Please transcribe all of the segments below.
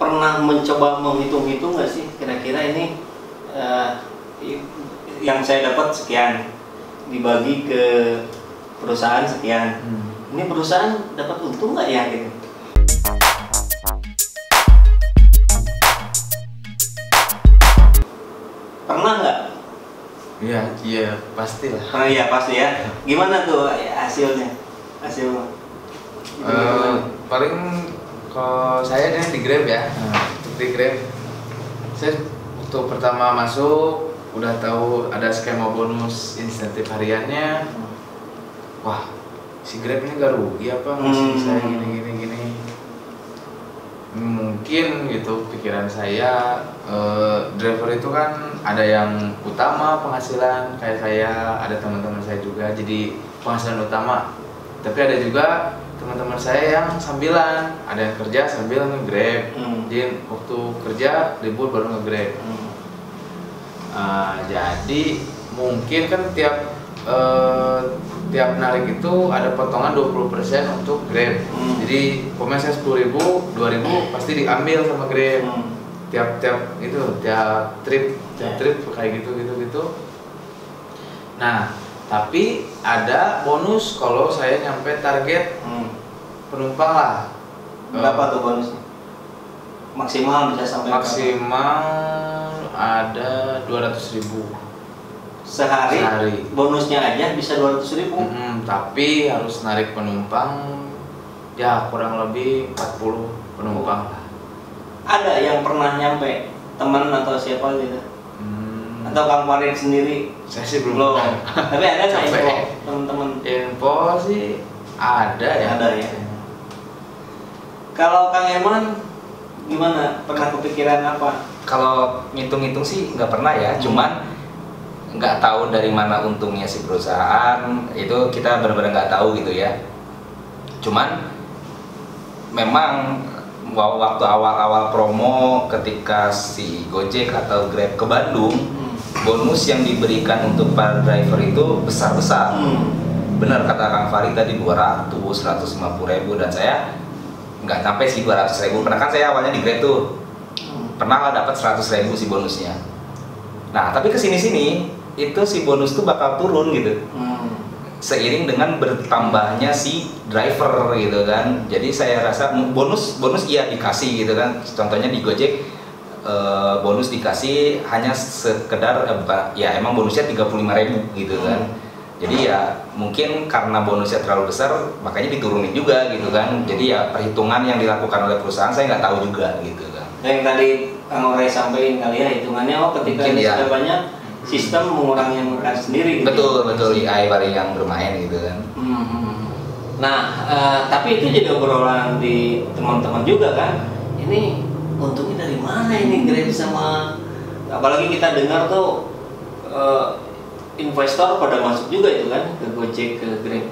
pernah mencoba menghitung-hitung nggak sih kira-kira ini yang saya dapat sekian dibagi ke perusahaan sekian, ini perusahaan dapat untung nggak ya gitu? Pernah nggak? Iya pastilah. Iya pasti ya. Gimana tuh hasilnya? Paling kalau saya di Grab ya, untuk di Grab saya waktu pertama masuk udah tahu ada skema bonus insentif hariannya. Wah, si Grab ini gak rugi apa ngasih saya gini. Mungkin gitu pikiran saya, driver itu kan ada yang utama penghasilan kayak saya, ada teman-teman saya juga jadi penghasilan utama. Tapi ada juga teman-teman saya yang sambilan, ada yang kerja sambil nge-Grab. Jadi waktu kerja libur baru nge-Grab. Jadi mungkin kan tiap narik itu ada potongan 20% untuk Grab. Jadi pokoknya saya 10.000, 2.000 pasti diambil sama Grab. Tiap trip kayak gitu. Nah, tapi ada bonus kalau saya nyampe target penumpang lah. Berapa tuh bonusnya? Maksimal bisa sampai maksimal ada 200.000 sehari. Bonusnya aja bisa 200.000. Tapi harus narik penumpang ya kurang lebih 40 penumpang. Ada yang pernah nyampe teman atau siapa gitu? Atau Kang Farid sendiri? Saya sih belum. Tapi ada nggak info teman-teman? Info sih ada ya. Ada ya. Kalau Kang Herman gimana? Pernah kepikiran apa? Kalau ngitung-ngitung sih nggak pernah ya, cuman nggak tahu dari mana untungnya si perusahaan itu, kita benar-benar nggak tahu gitu ya. Cuman memang waktu awal-awal promo ketika si Gojek atau Grab ke Bandung, bonus yang diberikan untuk para driver itu besar-besar. Benar kata Kang Farid tadi 200, 150.000, dan saya nggak sampai sih 200.000. Pernah kan saya awalnya di Grab tuh pernah lah dapat 100.000 si bonusnya. Nah tapi kesini-sini itu si bonus tuh bakal turun gitu, seiring dengan bertambahnya si driver gitu kan. Jadi saya rasa bonus iya dikasih gitu kan. Contohnya di Gojek bonus dikasih hanya sekedar ya emang bonusnya 35.000 gitu kan. Jadi ya mungkin karena bonusnya terlalu besar makanya diturunin juga gitu kan. Jadi ya perhitungan yang dilakukan oleh perusahaan saya nggak tahu juga gitu kan. Yang tadi Kang Oray sampaikan kali ya, hitungannya ketika mungkin sudah banyak sistem mengurangi sendiri gitu. Betul AI paling yang bermain gitu kan. Nah tapi itu jadi obrolan di teman-teman juga kan, ini untungnya dari mana ini Grab sama, apalagi kita dengar tuh investor pada masuk juga itu kan ke Gojek, ke Grab.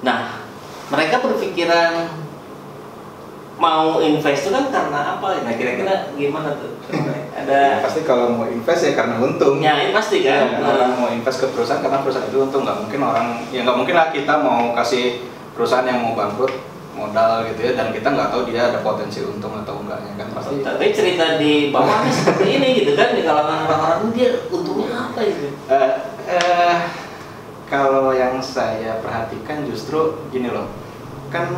Nah mereka berpikiran mau invest itu kan karena apa? Nah kira-kira gimana tuh? Ada pasti kalau mau invest ya karena untung. Ya pasti kan. Orang mau invest ke perusahaan karena perusahaan itu untung. Nggak mungkin lah kita mau kasih perusahaan yang mau bangkrut modal gitu ya, dan kita nggak tahu dia ada potensi untung atau enggaknya kan pasti. Tapi cerita di bawahnya seperti ini gitu kan, di kalangan orang-orang dia untungnya apa gitu? Kalau yang saya perhatikan justru gini loh, kan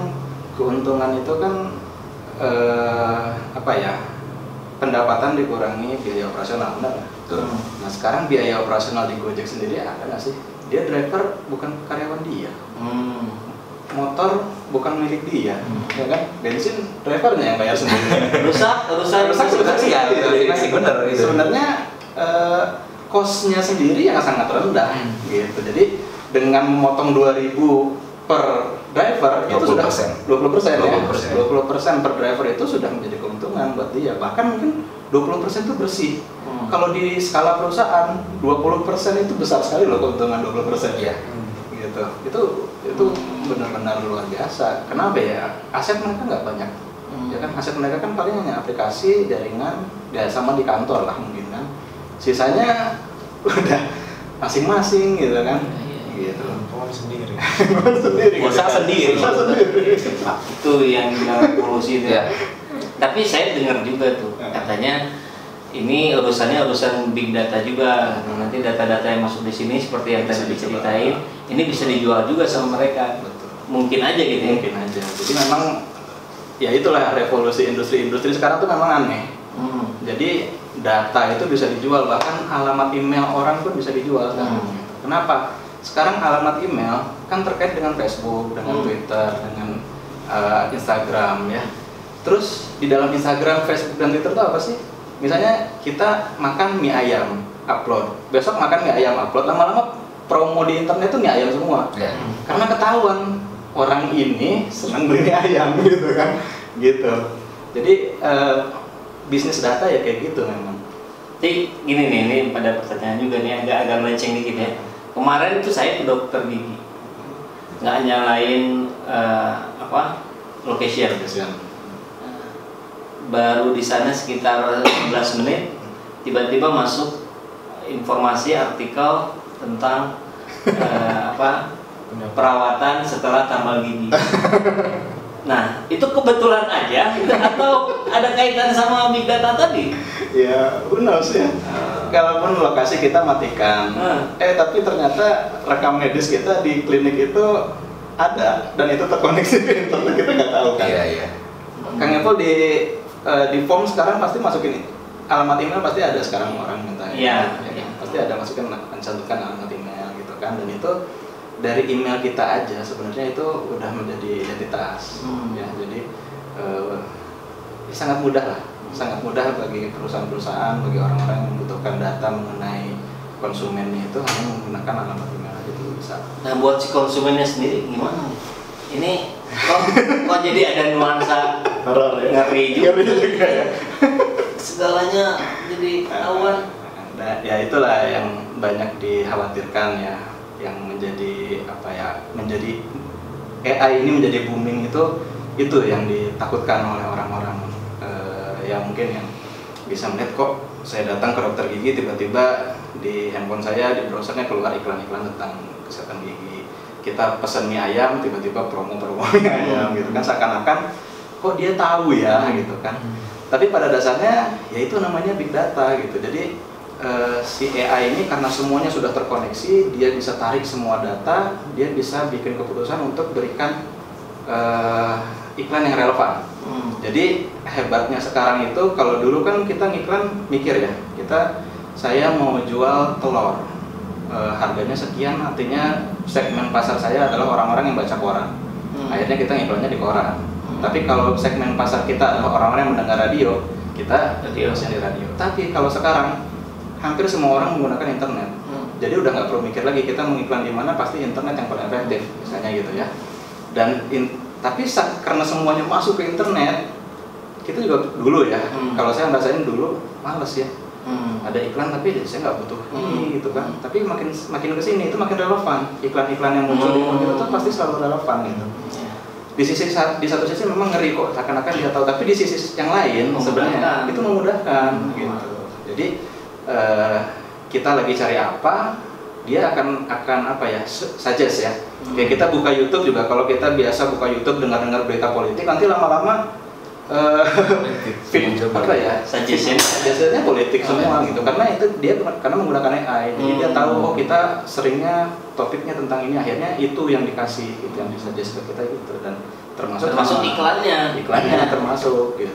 keuntungan itu kan pendapatan dikurangi biaya operasional, benar nggak? Nah sekarang biaya operasional di Gojek sendiri ada nggak sih? Dia driver bukan karyawan dia, motor bukan milik dia, ya kan? Bensin drivernya yang bayar sendiri. rusak sih ya, itu masih benar itu. Sebenarnya cost-nya sendiri yang sangat rendah gitu. Jadi dengan memotong 2.000 per driver 20%. itu sudah 20% ya. 20% per driver itu sudah menjadi keuntungan buat dia. Bahkan mungkin 20% itu bersih. Kalau di skala perusahaan 20% itu besar sekali loh keuntungan 20%. Iya. Gitu. Itu benar-benar luar biasa. Kenapa ya? Aset mereka nggak banyak. Ya kan aset mereka kan paling hanya aplikasi, jaringan, ya sama di kantor lah mungkin kan. Sisanya udah masing-masing gitu kan. Gitu. Sendiri. Usaha sendiri. Itu yang polusi itu. Ya. Tapi saya dengar juga tuh katanya ini urusan big data juga. Nanti data-data yang masuk di sini seperti yang tadi diceritain, ini bisa dijual juga sama mereka. Betul. Mungkin aja gitu ya. Mungkin aja. Jadi memang ya itulah revolusi industri sekarang tuh memang aneh. Jadi data itu bisa dijual, bahkan alamat email orang pun bisa dijual sekarang. Kenapa? Sekarang alamat email kan terkait dengan Facebook, dengan Twitter, dengan Instagram ya. Terus di dalam Instagram, Facebook dan Twitter itu apa sih? Misalnya kita makan mie ayam, upload. Besok makan mie ayam, upload. Lama-lama promo di internet itu mie ayam semua. Karena ketahuan orang ini senang beli mie ayam gitu kan. Gitu. Jadi bisnis data ya kayak gitu memang. Jadi gini nih, ini pada pertanyaan juga nih agak melenceng dikit ya. Kemarin itu saya ke dokter gigi, nggak nyalain location. Baru di sana sekitar 11 menit, tiba-tiba masuk informasi artikel tentang perawatan setelah tambal gigi. Nah, itu kebetulan aja atau ada kaitan sama big data tadi? Ya, who knows ya. Kalaupun lokasi kita matikan, tapi ternyata rekam medis kita di klinik itu ada dan itu terkoneksi ke internet, kita nggak tahu kan. Iya. Kang Epul di form sekarang pasti masukin alamat email, pasti ada sekarang orang minta. Iya. Pasti ada masukin mencantumkan alamat email gitu kan, dan itu dari email kita aja sebenarnya itu udah menjadi identitas. Ya, jadi sangat mudah lah. Sangat mudah bagi perusahaan-perusahaan, bagi orang-orang yang membutuhkan data mengenai konsumennya itu hanya menggunakan alamat email aja itu bisa. Nah, buat si konsumennya sendiri gimana? Ini kok jadi ada nuansa horor ya? Ngeri juga ya. Segalanya jadi ketahuan. Nah, ya itulah yang banyak dikhawatirkan ya, yang menjadi menjadi AI ini menjadi booming itu yang ditakutkan oleh orang-orang. Ya mungkin yang bisa melihat kok saya datang ke dokter gigi tiba-tiba di handphone saya di browsernya keluar iklan-iklan tentang kesehatan gigi. Kita pesan mie ayam tiba-tiba promo mie ayam gitu kan, seakan-akan kok dia tahu ya gitu kan. Tapi pada dasarnya ya itu namanya big data gitu. Jadi si AI ini karena semuanya sudah terkoneksi, dia bisa tarik semua data, dia bisa bikin keputusan untuk berikan iklan yang relevan. Jadi hebatnya sekarang itu, kalau dulu kan kita ngiklan mikir ya, saya mau jual telur, harganya sekian, artinya segmen pasar saya adalah orang-orang yang baca koran. Akhirnya kita ngiklannya di koran. Tapi kalau segmen pasar kita adalah orang-orang yang mendengar radio, kita di radio. Tapi kalau sekarang hampir semua orang menggunakan internet. Jadi udah nggak perlu mikir lagi kita mengiklan di mana, pasti internet yang paling efektif, misalnya gitu ya. Tapi karena semuanya masuk ke internet, kita juga dulu ya, kalau saya ngerasain dulu males ya, ada iklan tapi saya nggak butuh ini gitu kan. Tapi makin kesini itu makin relevan, iklan-iklan yang muncul di internet itu pasti selalu relevan gitu. Di satu sisi memang ngeri kok, seakan-akan dia tahu, tapi di sisi yang lain sebenarnya itu memudahkan gitu. Jadi kita lagi cari apa, dia akan suggest ya. Kayak kita buka YouTube juga, kalau kita biasa buka YouTube dengar berita politik, nanti lama-lama suggestionnya politik semua gitu. Karena itu dia karena menggunakan AI, jadi dia tahu kita seringnya topiknya tentang ini, akhirnya itu yang dikasih gitu, yang disuggest ke kita gitu, dan termasuk iklannya termasuk gitu.